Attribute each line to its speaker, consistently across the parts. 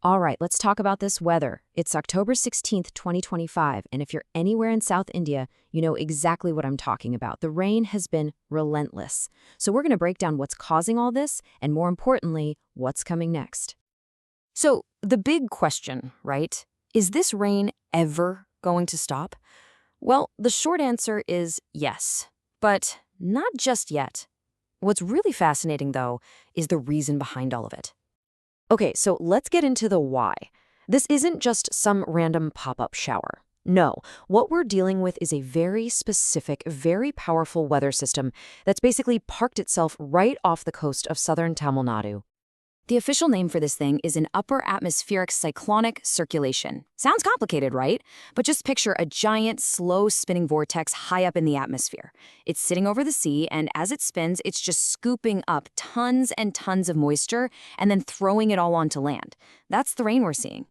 Speaker 1: All right, let's talk about this weather. It's October 16th, 2025, and if you're anywhere in South India, you know exactly what I'm talking about. The rain has been relentless. So we're going to break down what's causing all this, and more importantly, what's coming next. So the big question, right? Is this rain ever going to stop? Well, the short answer is yes, but not just yet. What's really fascinating, though, is the reason behind all of it. Okay, so let's get into the why. This isn't just some random pop-up shower. No, what we're dealing with is a very specific, very powerful weather system that's basically parked itself right off the coast of southern Tamil Nadu. The official name for this thing is an upper atmospheric cyclonic circulation. Sounds complicated, right? But just picture a giant, slow-spinning vortex high up in the atmosphere. It's sitting over the sea, and as it spins, it's just scooping up tons and tons of moisture and then throwing it all onto land. That's the rain we're seeing.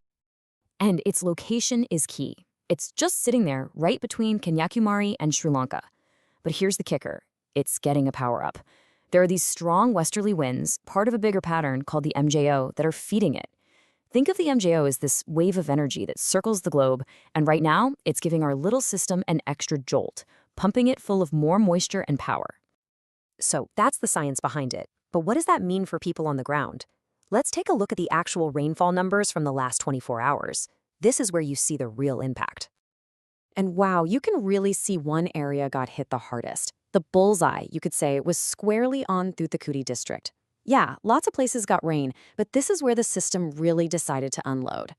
Speaker 1: And its location is key. It's just sitting there right between Kanyakumari and Sri Lanka. But here's the kicker. It's getting a power-up. There are these strong westerly winds, part of a bigger pattern called the MJO, that are feeding it. Think of the MJO as this wave of energy that circles the globe, and right now, it's giving our little system an extra jolt, pumping it full of more moisture and power. So that's the science behind it. But what does that mean for people on the ground? Let's take a look at the actual rainfall numbers from the last 24 hours. This is where you see the real impact. And wow, you can really see one area got hit the hardest. The bullseye, you could say, was squarely on Thoothukudi district. Yeah, lots of places got rain, but this is where the system really decided to unload.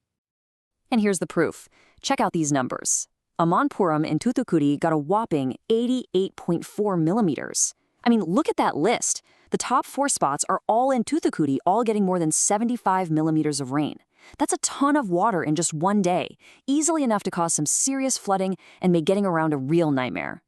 Speaker 1: And here's the proof. Check out these numbers. Amanpuram in Thoothukudi got a whopping 88.4 millimeters. I mean, look at that list. The top 4 spots are all in Thoothukudi, all getting more than 75 millimeters of rain. That's a ton of water in just one day, easily enough to cause some serious flooding and make getting around a real nightmare.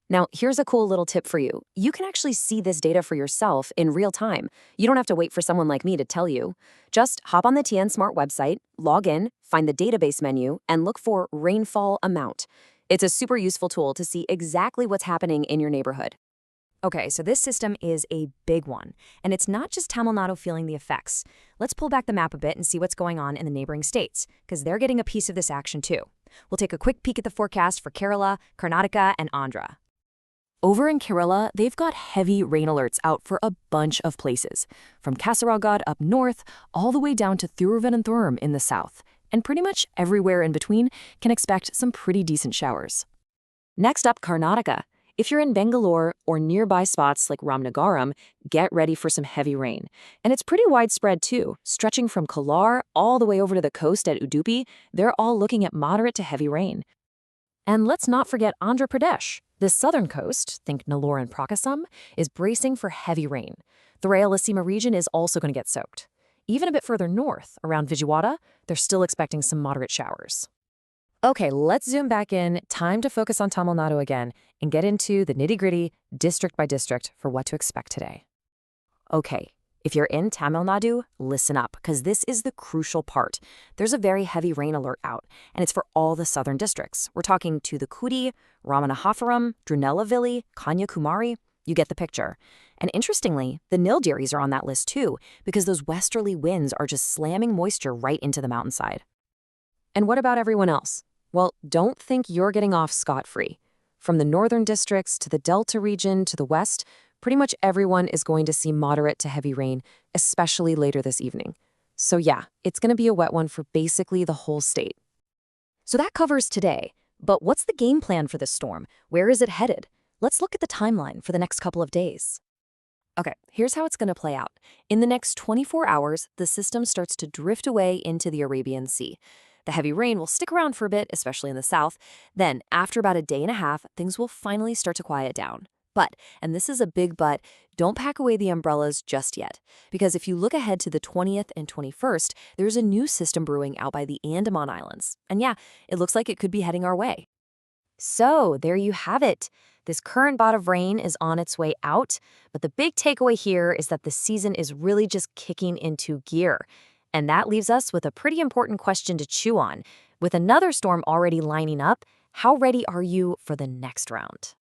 Speaker 1: Now, here's a cool little tip for you. You can actually see this data for yourself in real time. You don't have to wait for someone like me to tell you. Just hop on the TN Smart website, log in, find the database menu, and look for rainfall amount. It's a super useful tool to see exactly what's happening in your neighborhood. Okay, so this system is a big one, and it's not just Tamil Nadu feeling the effects. Let's pull back the map a bit and see what's going on in the neighboring states, because they're getting a piece of this action too. We'll take a quick peek at the forecast for Kerala, Karnataka, and Andhra. Over in Kerala, they've got heavy rain alerts out for a bunch of places, from Kasaragod up north all the way down to Thiruvananthapuram in the south, and pretty much everywhere in between can expect some pretty decent showers. Next up, Karnataka. If you're in Bangalore or nearby spots like Ramnagaram, get ready for some heavy rain. And it's pretty widespread too, stretching from Kolar all the way over to the coast at Udupi. They're all looking at moderate to heavy rain. And let's not forget Andhra Pradesh. The southern coast, think Nellore and Prakasam, is bracing for heavy rain. The Rayalaseema region is also going to get soaked. Even a bit further north, around Vijayawada, they're still expecting some moderate showers. Okay, let's zoom back in. Time to focus on Tamil Nadu again and get into the nitty-gritty, district by district, for what to expect today. Okay, if you're in Tamil Nadu, listen up, because this is the crucial part. There's a very heavy rain alert out, and it's for all the southern districts. We're talking Thoothukudi, Ramanahapuram, Drunellavilli, Kanyakumari. You get the picture. And interestingly, the Nilgiris are on that list too, because those westerly winds are just slamming moisture right into the mountainside. And what about everyone else? Well, don't think you're getting off scot-free. From the northern districts to the Delta region to the west, pretty much everyone is going to see moderate to heavy rain, especially later this evening. So yeah, it's going to be a wet one for basically the whole state. So that covers today. But what's the game plan for this storm? Where is it headed? Let's look at the timeline for the next couple of days. Okay, here's how it's going to play out. In the next 24 hours, the system starts to drift away into the Arabian Sea. The heavy rain will stick around for a bit, especially in the south. Then, after about a day and a half, things will finally start to quiet down. But, and this is a big but, don't pack away the umbrellas just yet. Because if you look ahead to the 20th and 21st, there's a new system brewing out by the Andaman Islands. And yeah, it looks like it could be heading our way. So, there you have it. This current bout of rain is on its way out, but the big takeaway here is that the season is really just kicking into gear. And that leaves us with a pretty important question to chew on. With another storm already lining up, how ready are you for the next round?